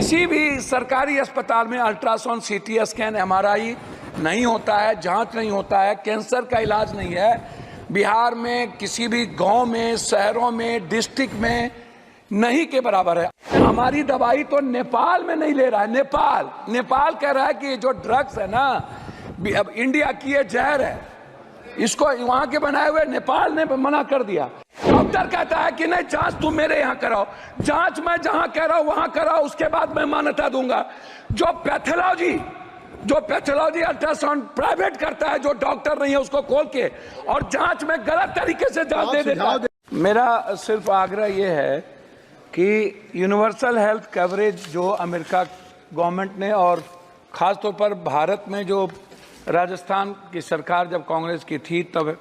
किसी भी सरकारी अस्पताल में अल्ट्रासाउंड, सीटी स्कैन, एमआरआई नहीं होता है, जांच नहीं होता है, कैंसर का इलाज नहीं है। बिहार में किसी भी गांव में, शहरों में, डिस्ट्रिक्ट में नहीं के बराबर है। हमारी दवाई तो नेपाल में नहीं ले रहा है। नेपाल कह रहा है कि जो ड्रग्स है ना, अब इंडिया की ये जहर है, इसको वहां के बनाए हुए नेपाल ने मना कर दिया। डॉक्टर कहता है कि नहीं, जांच तुम मेरे यहाँ कराओ, जांच मैं जहां कह रहा हूं वहां कराओ, उसके बाद मैं मान्यता दूंगा। जो पैथोलॉजी अल्ट्रासाउंड प्राइवेट करता है, जो डॉक्टर नहीं है, उसको खोल के और जांच में गलत तरीके से जांच दे देता है। मेरा सिर्फ आग्रह यह है कि यूनिवर्सल हेल्थ कवरेज जो अमेरिका गवर्नमेंट ने और खास तौर पर भारत में जो राजस्थान की सरकार जब कांग्रेस की थी तब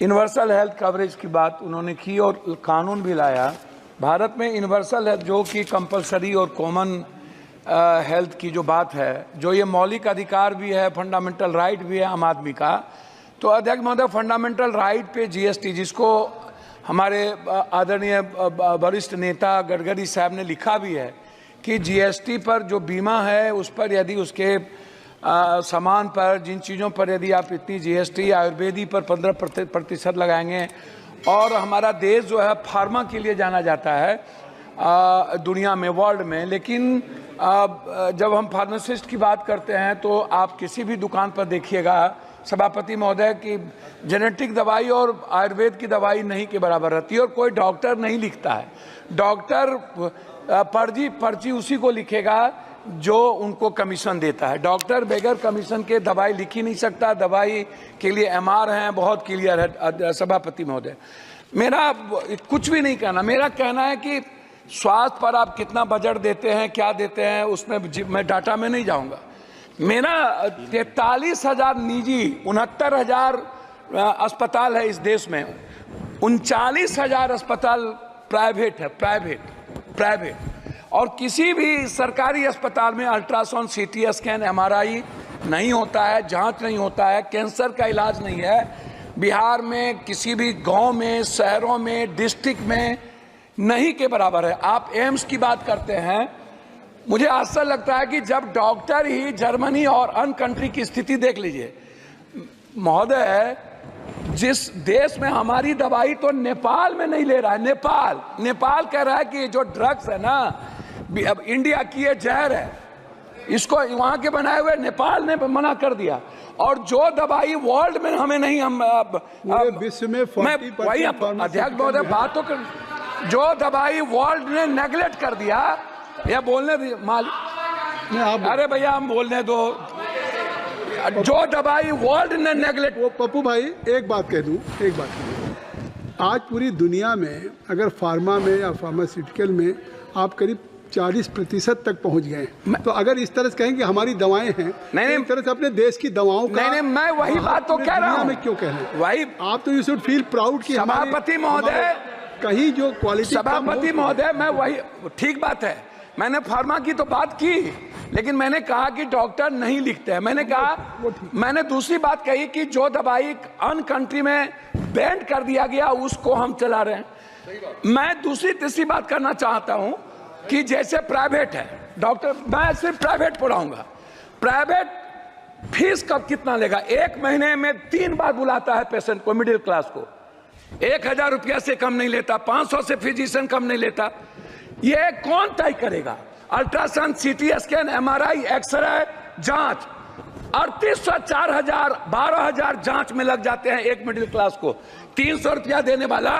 यूनिवर्सल हेल्थ कवरेज की बात उन्होंने की और कानून भी लाया। भारत में यूनिवर्सल हेल्थ जो कि कंपलसरी और कॉमन हेल्थ की जो बात है, जो ये मौलिक अधिकार भी है, फंडामेंटल राइट भी है आम आदमी का। तो अध्यक्ष महोदय, फंडामेंटल राइट पे जीएसटी, जिसको हमारे आदरणीय वरिष्ठ नेता गडकरी साहब ने लिखा भी है कि जीएसटी पर जो बीमा है उस पर यदि उसके सामान पर, जिन चीज़ों पर यदि आप इतनी जीएसटी, आयुर्वेदी पर 15% लगाएंगे, और हमारा देश जो है फार्मा के लिए जाना जाता है दुनिया में, वर्ल्ड में। लेकिन जब हम फार्मासिस्ट की बात करते हैं तो आप किसी भी दुकान पर देखिएगा सभापति महोदय की जेनेटिक दवाई और आयुर्वेद की दवाई नहीं के बराबर रहती है, और कोई डॉक्टर नहीं लिखता है। डॉक्टर पर्ची उसी को लिखेगा जो उनको कमीशन देता है। डॉक्टर बगैर कमीशन के दवाई लिख ही नहीं सकता। दवाई के लिए एमआर हैं, बहुत क्लियर है सभापति महोदय। मेरा कुछ भी नहीं कहना, मेरा कहना है कि स्वास्थ्य पर आप कितना बजट देते हैं, क्या देते हैं, उसमें मैं डाटा में नहीं जाऊंगा। मेरा 43,000 निजी, 69,000 अस्पताल है इस देश में, 39,000 अस्पताल प्राइवेट है, प्राइवेट। और किसी भी सरकारी अस्पताल में अल्ट्रासाउंड, सीटी स्कैन, एमआरआई नहीं होता है, जांच नहीं होता है, कैंसर का इलाज नहीं है। बिहार में किसी भी गांव में, शहरों में, डिस्ट्रिक्ट में नहीं के बराबर है। आप एम्स की बात करते हैं, मुझे आश्चर्य लगता है कि जब डॉक्टर ही जर्मनी और अन्य कंट्री की स्थिति देख लीजिए महोदय, जिस देश में हमारी दवाई तो नेपाल में नहीं ले रहा है। नेपाल कह रहा है कि जो ड्रग्स है ना, अब इंडिया की ये जहर है, इसको वहां के बनाए हुए नेपाल ने मना कर दिया। और जो दवाई वर्ल्ड में हमें नहीं, हम विश्व में वही अध्यक्ष महोदय बात तो कर, जो दवाई वर्ल्ड ने नेगलेक्ट कर दिया, या बोलने अरे भैया हम बोलने दो, जो दवाई वर्ल्ड ने नेगलेक्ट। वो पप्पू भाई एक बात कह दूं, आज पूरी दुनिया में अगर फार्मा में या फार्मास्यूटिकल में आप करीब 40% तक पहुंच गए, तो अगर इस तरह से कहें कि हमारी दवाएं हैं, नहीं, इस तरह से अपने देश की दवाओं का, नहीं, मैं वही बात तो कह रहा हूं। मैं क्यों कह रहे हैं वही आप तो यू शुड फील प्राउड कि सभापति महोदय, कहीं जो क्वालिटी, सभापति महोदय, मैं वही, ठीक बात है, मैंने फार्मा की तो बात की, लेकिन मैंने कहा कि डॉक्टर नहीं लिखते हैं। मैंने दूसरी बात कही कि जो दवाई अन्य कंट्री में बैन कर दिया गया उसको हम चला रहे हैं। मैं दूसरी तीसरी बात करना चाहता हूं कि जैसे प्राइवेट है डॉक्टर, मैं सिर्फ प्राइवेट पढ़ाऊंगा। प्राइवेट फीस कब कितना लेगा? 1 महीने में 3 बार बुलाता है पेशेंट को, मिडिल क्लास को। 1,000 रुपया से कम नहीं लेता, 500 से फिजिशियन कम नहीं लेता। ये कौन तय करेगा? Ultrasound, CT scan, MRI, x ray, जांच 3800, 4,000, 12,000 जांच में लग जाते हैं एक मिडिल क्लास को। 300 रुपया देने वाला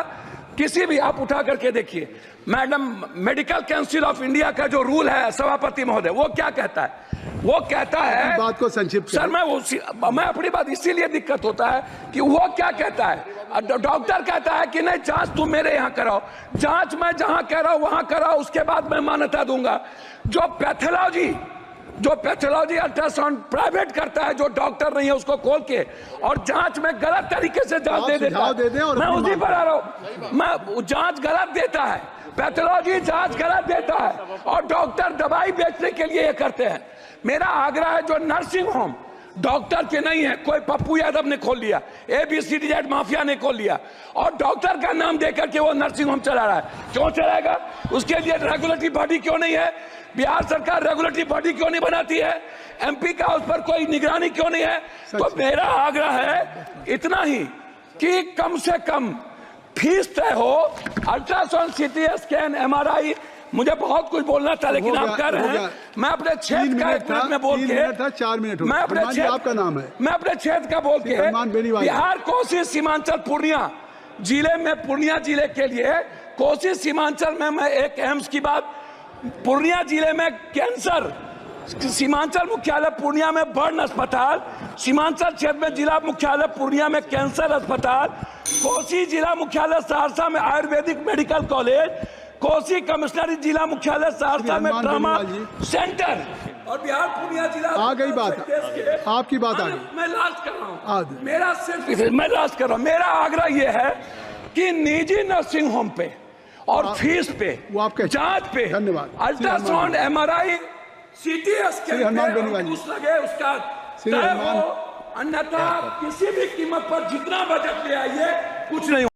किसी भी, आप उठा करके देखिए madam, medical council of India का जो रूल है सभापति महोदय, वो क्या कहता है? वो कहता है, बात को संक्षिप्त सर, मैं अपनी बात, इसीलिए दिक्कत होता है कि वो क्या कहता है, डॉक्टर कहता है कि नहीं, जांच तुम मेरे यहाँ कराओ, जांच मैं जहां कह रहा हूं वहां कराओ, उसके बाद मैं मान्यता दूंगा। जो पैथोलॉजी अल्ट्रासाउंड प्राइवेट करता है, जो डॉक्टर नहीं है, उसको खोल के और जांच में गलत तरीके से जांच दे देता है। मैं उसी पर आ रहा हूं, मैं जांच गलत देता है, पैथोलॉजी जांच गलत देता है, और डॉक्टर दवाई बेचने के लिए ये करते हैं। मेरा आग्रह है, जो नर्सिंग होम डॉक्टर के नहीं है, कोई पप्पू यादव ने खोल लिया, ABCD माफिया ने खोल लिया, और डॉक्टर का नाम देकर के वो नर्सिंग होम चला रहा है। क्यों चलाएगा? उसके लिए रेगुलेटरी बॉडी क्यों नहीं है? बिहार सरकार रेगुलेटरी बॉडी क्यों नहीं बनाती है? एमपी का उस पर कोई निगरानी क्यों नहीं है? तो मेरा आग्रह है इतना ही कि कम से कम फीस तय हो, अल्ट्रासाउंड, सीटी स्कैन, एमआरआई। मुझे बहुत कुछ बोलना था लेकिन आप कर रहे हैं। मैं अपने क्षेत्र का 1 मिनट में बोल के 4 मिनट मैं अपने क्षेत्र, आपका नाम है, मैं अपने क्षेत्र का बोल के बिहार, कोसी, सीमांचल, पूर्णिया जिले में, पूर्णिया जिले के लिए कोसी सीमांचल में मैं एक एम्स की बात, पूर्णिया जिले में कैंसर, सीमांचल मुख्यालय पूर्णिया में बर्न अस्पताल, सीमांचल क्षेत्र में जिला मुख्यालय पूर्णिया में कैंसर अस्पताल, कोसी जिला मुख्यालय सहरसा में आयुर्वेदिक मेडिकल कॉलेज, कोसी कमिश्नरी जिला मुख्यालय सहरसा में ट्रामा सेंटर, और बिहार पूर्णिया जिला। आ गई बात, आपकी बात आ गई। मैं लास्ट कर रहा हूँ, मेरा सिर्फ मैं लास्ट कर रहा हूँ। मेरा आग्रह यह है कि निजी नर्सिंग होम पे और फीस पे, जांच पे, अल्ट्रासाउंड, एमआरआई, सीटी स्कैन लगे उसका तय हो, अन्यथा किसी भी कीमत पर जितना बजट ले आइए कुछ नहीं।